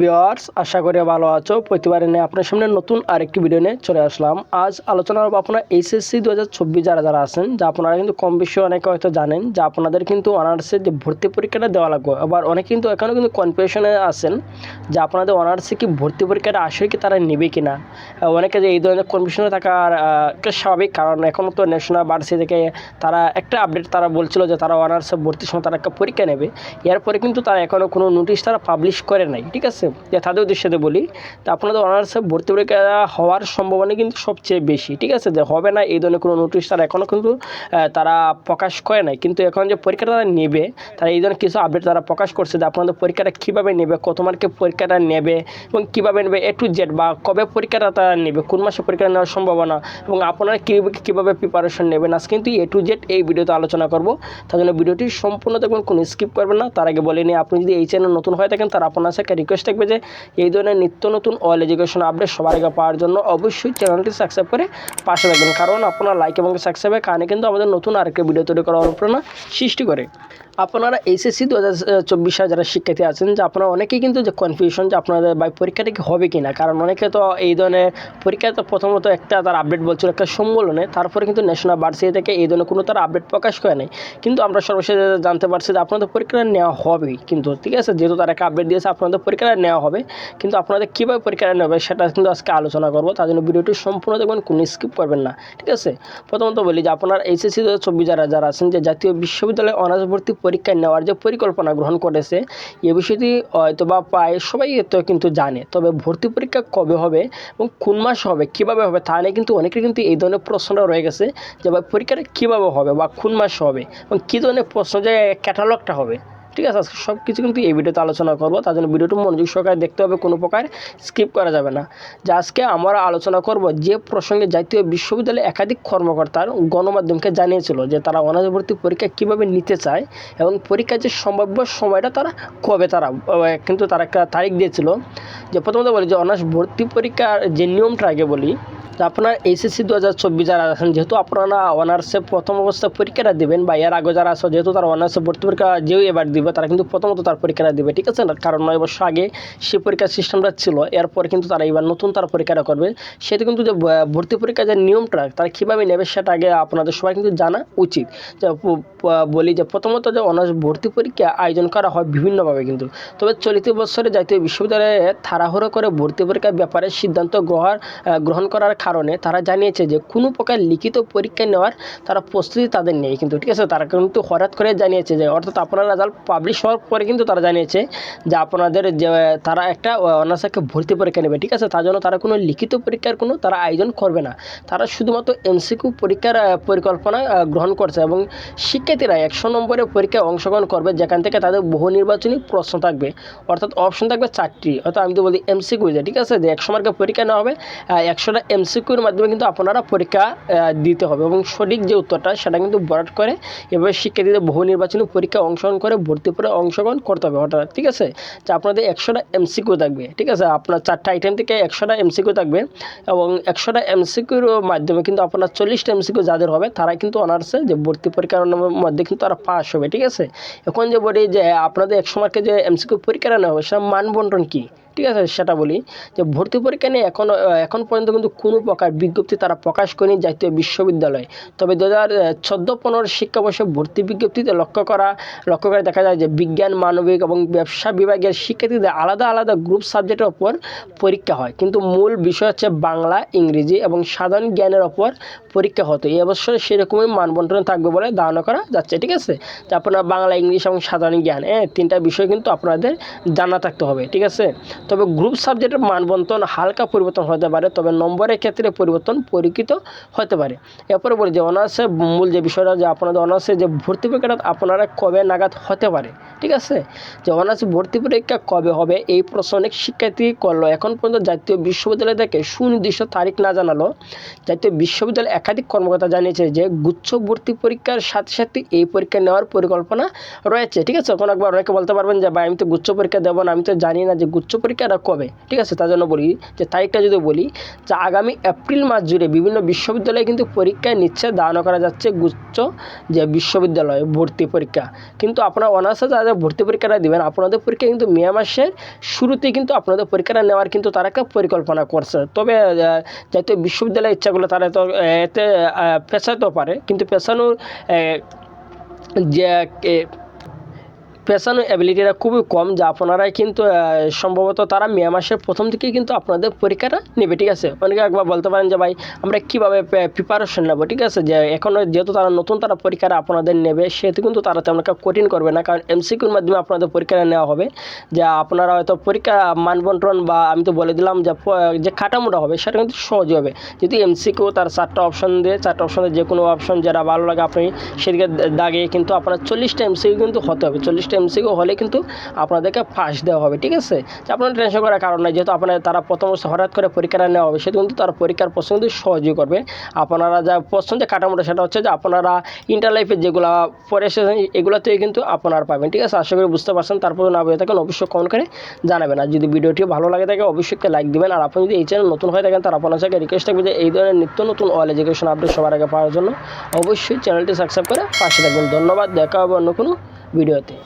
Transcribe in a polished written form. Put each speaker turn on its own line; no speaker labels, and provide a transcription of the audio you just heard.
Viewers, আশা করি ভালো আছো। প্রতিবারে নিয়ে আপনার সামনে নতুন আরেকটি ভিডিও নিয়ে চলে আসলাম। আজ আলোচনা করবো আপনার এইচএসসি 2024 যারা আছেন, যা আপনারা কিন্তু কম বেশি অনেকে হয়তো জানেন যে আপনাদের কিন্তু অনার্সের যে ভর্তি পরীক্ষাটা দেওয়া লাগবে। আবার অনেকে কিন্তু এখনও কিন্তু কনফিউশনে আছেন যে আপনাদের অনার্সে কি ভর্তি পরীক্ষাটা আসলে কি তারা নেবে কি না। অনেকে যে এই ধরনের কনফিউশনে থাকার একটা স্বাভাবিক, কারণ এখনও তো ন্যাশনাল ভার্সিটি থেকে তারা একটা আপডেট তারা বলছিল যে তারা অনার্সে ভর্তির সময় তারা একটা পরীক্ষা নেবে। এরপরে কিন্তু তারা এখনও কোনো নোটিশ তারা পাবলিশ করে নাই, ঠিক আছে। যে তাদের উদ্দেশ্যে বলি, তো আপনাদের অনার্সে ভর্তি পরীক্ষা হওয়ার সম্ভাবনা কিন্তু সবচেয়ে বেশি, ঠিক আছে। যে হবে না এই ধরনের কোনো নোটিশ তারা এখনও কিন্তু তারা প্রকাশ করে নাই। কিন্তু এখন যে পরীক্ষাটা তারা নেবে, তারা এই ধরনের কিছু আপডেট তারা প্রকাশ করছে যে আপনাদের পরীক্ষাটা কীভাবে নেবে, কত মার্কে পরীক্ষাটা নেবে এবং কীভাবে নেবে, A to Z, বা কবে পরীক্ষাটা তারা নেবে, কোন মাসে পরীক্ষা নেওয়ার সম্ভাবনা এবং আপনারা কীভাবে প্রিপারেশন নেবেন, আজ কিন্তু A to Z এই ভিডিওতে আলোচনা করব। তার জন্য ভিডিওটি সম্পূর্ণ দেখবেন, কোনো স্কিপ করবেন না। তার আগে বলে নিই, আপনি যদি এই চ্যানেল নতুন হয়ে থাকেন, তার আপনার সাথে একটা রিকোয়েস্ট থাকবে যে এই ধরনের নিত্য নতুন অল এডুকেশন আপডেট সবার আগে পাওয়ার জন্য অবশ্যই চ্যানেলটি সাবস্ক্রাইব করে পাশে রাখবেন, কারণ আপনার লাইক এবং সাবস্ক্রাইবের কারণে কিন্তু আমাদের নতুন আরেকটা ভিডিও তৈরি করার অনুপ্রেরণা সৃষ্টি করে। আপনারা এইচএসসি 2024 যারা শিক্ষার্থী আছেন, যে আপনারা অনেকেই কিন্তু যে কনফিউশন যে আপনাদের বাই পরীক্ষাটা কি হবে কি না, কারণ অনেকে তো এই ধরনের পরীক্ষা তো প্রথমত একটা তার আপডেট বলছিল একটা সম্মেলনে, তারপরে কিন্তু ন্যাশনাল ভার্সিটি থেকে এই ধরনের কোনো তার আপডেট প্রকাশ করে নাই। কিন্তু আমরা সর্বশেষ জানতে পারছি যে আপনাদের পরীক্ষাটা নেওয়া হবে কিন্তু, ঠিক আছে। যেহেতু তারা একটা আপডেট দিয়েছে আপনাদের পরীক্ষাটা নেওয়া হবে, কিন্তু আপনাদের কীভাবে পরীক্ষাটা নেবে সেটা কিন্তু আজকে আলোচনা করবো। তার জন্য ভিডিওটি সম্পূর্ণ দেখবেন, কোনো স্কিপ করবেন না, ঠিক আছে। প্রথমত বলি যে আপনার এইচএসসি 2024 যারা আছেন, যে জাতীয় বিশ্ববিদ্যালয়ে অনার্স ভর্তি পরীক্ষা নেওয়ার যে পরিকল্পনা গ্রহণ করেছে, এই বিষয়টি হয়তো বা প্রায় সবাই তো কিন্তু জানে। তবে ভর্তি পরীক্ষা কবে হবে এবং কোন মাস হবে, কীভাবে হবে, তা নিয়ে কিন্তু অনেকের কিন্তু এই ধরনের প্রশ্নটা রয়ে গেছে যে পরীক্ষাটা কীভাবে হবে বা কোন মাস হবে এবং কী ধরনের প্রশ্ন, যে ক্যাটালগটা হবে, ঠিক আছে। আজকে সব কিছু কিন্তু এই ভিডিওতে আলোচনা করবো। তার জন্য ভিডিওটি মনোযোগ সহকারে দেখতে হবে, কোনো প্রকার স্কিপ করা যাবে না। যে আজকে আমরা আলোচনা করব যে প্রসঙ্গে জাতীয় বিশ্ববিদ্যালয়ে একাধিক কর্মকর্তার গণমাধ্যমকে জানিয়েছিল যে তারা অনার্স ভর্তি পরীক্ষা কীভাবে নিতে চায় এবং পরীক্ষার যে সম্ভাব্য সময়টা তারা কবে, তারা কিন্তু তারা একটা তারিখ দিয়েছিল। যে প্রথমত বলি যে অনার্স ভর্তি পরীক্ষার যে নিয়মটা আগে বলি, যে আপনার এইচএসসি 2024 যারা আছেন, যেহেতু আপনারা অনার্সে প্রথম অবস্থায় পরীক্ষাটা দেবেন, বা এর আগে যারা আছে যেহেতু তারা অনার্সে ভর্তি পরীক্ষা যেও এবার দিবে, তারা কিন্তু প্রথমত তার পরীক্ষাটা দেবে, ঠিক আছে। কারণ 9 বছর আগে সেই পরীক্ষার সিস্টেমটা ছিল, এরপর কিন্তু তারা এবার নতুন তার পরীক্ষাটা করবে। সেটা কিন্তু যে ভর্তি পরীক্ষার যে নিয়মটা তারা কীভাবে নেবে সেটা আগে আপনাদের সবাই কিন্তু জানা উচিত। যে বলি যে প্রথমত যে অনার্স ভর্তি পরীক্ষা আয়োজন করা হয় বিভিন্নভাবে কিন্তু, তবে চলিত বছরে জাতীয় বিশ্ববিদ্যালয়ে তাড়াহুড়ো করে ভর্তি পরীক্ষার ব্যাপারে সিদ্ধান্ত গ্রহণ করার কারণে তারা জানিয়েছে যে কোনো প্রকার লিখিত পরীক্ষা নেওয়ার তারা প্রস্তুতি তাদের নেই কিন্তু, ঠিক আছে। তারা কিন্তু হঠাৎ করে জানিয়েছে যে, অর্থাৎ আপনার রেজাল্ট পাবলিশ হওয়ার পরে কিন্তু তারা জানিয়েছে যে আপনাদের যে তারা একটা অনার্সকে ভর্তি পরীক্ষা নেবে, ঠিক আছে। তার জন্য তারা কোনো লিখিত পরীক্ষার কোনো তারা আয়োজন করবে না। তারা শুধুমাত্র এমসিকিউ পরীক্ষার পরিকল্পনা গ্রহণ করছে এবং শিক্ষার্থীরা 100 নম্বরের পরীক্ষায় অংশগ্রহণ করবে, যেখান থেকে তাদের বহু নির্বাচনী প্রশ্ন থাকবে, অর্থাৎ অপশন থাকবে 4টি। অর্থাৎ আমি তো বলি এমসিকিউ, ঠিক আছে। যে 100 মার্কের পরীক্ষা নেওয়া হবে, 100টা এমসিকিউর মাধ্যমে কিন্তু আপনারা পরীক্ষা দিতে হবে এবং সঠিক যে উত্তরটা সেটা কিন্তু বরাদ করে এভাবে শিক্ষার্থীদের বহু নির্বাচনী পরীক্ষা অংশগ্রহণ করে ভর্তি পরে অংশগ্রহণ করতে হবে, অর্থাৎ, ঠিক আছে। যে আপনাদের 100টা এমসিকিউ থাকবে, ঠিক আছে। আপনার 4টা আইটেম থেকে 100টা এমসিকিউ থাকবে এবং 100টা এমসিকিউর মাধ্যমে কিন্তু আপনার 40টা এমসিকিউ যাদের হবে তারা কিন্তু অনার্সে যে ভর্তি পরীক্ষার মধ্যে কিন্তু তারা পাস হবে, ঠিক আছে। এখন যে বলি যে আপনাদের 100 মার্কের যে এমসিকিউ পরীক্ষাটা নেওয়া হবে সেটা মানবন্টন কী, ঠিক আছে, সেটা বলি। যে ভর্তি পরীক্ষা নিয়ে এখন পর্যন্ত কিন্তু কোনো প্রকার বিজ্ঞপ্তি তারা প্রকাশ করেনি জাতীয় বিশ্ববিদ্যালয়। তবে 2014-15 শিক্ষাবর্ষে ভর্তি বিজ্ঞপ্তিতে লক্ষ্য করে দেখা যায় যে বিজ্ঞান, মানবিক এবং ব্যবসা বিভাগের শিক্ষার্থীদের আলাদা আলাদা গ্রুপ সাবজেক্টের ওপর পরীক্ষা হয়, কিন্তু মূল বিষয় হচ্ছে বাংলা, ইংরেজি এবং সাধারণ জ্ঞানের ওপর পরীক্ষা হতো। এই অবশ্যই সেরকমই মানবন্টন থাকবে বলে ধারণা করা যাচ্ছে, ঠিক আছে। যে আপনার বাংলা, ইংলিশ এবং সাধারণ জ্ঞান, 3টা বিষয় কিন্তু আপনাদের জানা থাকতে হবে, ঠিক আছে। তবে গ্রুপ সাবজেক্টের মানবন্টন হালকা পরিবর্তন হতে পারে, তবে নম্বরের ক্ষেত্রে পরিবর্তন পরিকৃত হতে পারে। এরপরে বলি যে অনার্সের মূল যে বিষয়টা, যে আপনাদের অনার্সের যে ভর্তি পরীক্ষাটা আপনারা কবে নাগাদ হতে পারে, ঠিক আছে। যে অনার্স ভর্তি পরীক্ষা কবে হবে এই প্রশ্ন অনেক শিক্ষার্থী করলো। এখন পর্যন্ত জাতীয় বিশ্ববিদ্যালয় থেকে সুনির্দিষ্ট তারিখ না জানালো জাতীয় বিশ্ববিদ্যালয় একাধিক কর্মকর্তা জানিয়েছে যে গুচ্ছ ভর্তি পরীক্ষার সাথে সাথে এই পরীক্ষা নেওয়ার পরিকল্পনা রয়েছে, ঠিক আছে। এখন একবার অনেকে বলতে পারবেন যে ভাই আমি তো গুচ্ছ পরীক্ষা দেবো না, আমি তো জানি না যে গুচ্ছ পরীক্ষা পরীক্ষাটা কবে, ঠিক আছে? তার জন্য বলি যে তারিখটা যদি বলি যে আগামী এপ্রিল মাস জুড়ে বিভিন্ন বিশ্ববিদ্যালয়ে কিন্তু পরীক্ষায় নিচ্ছে ধারণা করা যাচ্ছে গুচ্ছ যে বিশ্ববিদ্যালয়ে ভর্তি পরীক্ষা। কিন্তু আপনারা অনার্সে যারা ভর্তি পরীক্ষাটা দেবেন আপনাদের পরীক্ষা কিন্তু মে মাসের শুরুতেই কিন্তু আপনাদের পরীক্ষাটা নেওয়ার কিন্তু তারা একটা পরিকল্পনা করছে। তবে যাতে বিশ্ববিদ্যালয়ের ইচ্ছাগুলো তারা তো এতে পেছাতেও পারে, কিন্তু পেছানোর যে পেছানো অ্যাবিলিটিটা খুবই কম, যা আপনারাই কিন্তু সম্ভবত তারা মে মাসের প্রথম থেকেই কিন্তু আপনাদের পরীক্ষাটা নেবে, ঠিক আছে? অনেকে একবার বলতে পারেন যে ভাই আমরা কীভাবে প্রিপারেশন নেবো, ঠিক আছে? যে এখনও যেহেতু তারা নতুন তারা পরীক্ষাটা আপনাদের নেবে সেহেতু কিন্তু তারা তেমন একটা কঠিন করবে না, কারণ এমসিকিউর মাধ্যমে আপনাদের পরীক্ষাটা নেওয়া হবে। যে আপনারা হয়তো পরীক্ষা মানবন্টন বা আমি তো বলে দিলাম যে খাটামোটা হবে সেটা কিন্তু সহজ হবে। যদি এমসিকিউ তার 4টা অপশন দিয়ে যে কোনো অপশন যেটা ভালো লাগে আপনি সেদিকে দাগিয়ে কিন্তু আপনার 40টা এমসিকিউ কিন্তু হতে হবে। 40টা এমসিকিউ হলে কিন্তু আপনাদেরকে ফার্স্ট দেওয়া হবে, ঠিক আছে? যে আপনার টেনশন করার কারণ নাই, যেহেতু তারা প্রথম হঠাৎ করে পরীক্ষাটা নেওয়া হবে সেহেতু কিন্তু তার পরীক্ষার প্রশ্ন কিন্তু সহজই করবে। আপনারা যা প্রশ্ন যে কাটামোটা সেটা হচ্ছে যে আপনারা ইন্টার লাইফে যেগুলো পরে এসেছেন এগুলোতেই কিন্তু আপনারা পাবেন, ঠিক আছে? আশা করি বুঝতে পারছেন। তারপর না বুঝে থাকেন অবশ্যই কমেন্ট করে জানাবেন। আর যদি ভিডিওটি ভালো লাগে থাকে অবশ্যই লাইক দিবেন। আর আপনি যদি এই চ্যানেল নতুন হয়ে থাকেন তার আপনার সাথে রিকোয়েস্ট থাকবে যে এই ধরনের নিত্য নতুন অল এডুকেশন আপডেট সবার আগে পাওয়ার জন্য অবশ্যই চ্যানেলটি সাবস্ক্রাইব করে পাশে থাকবেন। ধন্যবাদ, দেখা হবে অন্য কোনো ভিডিওতে।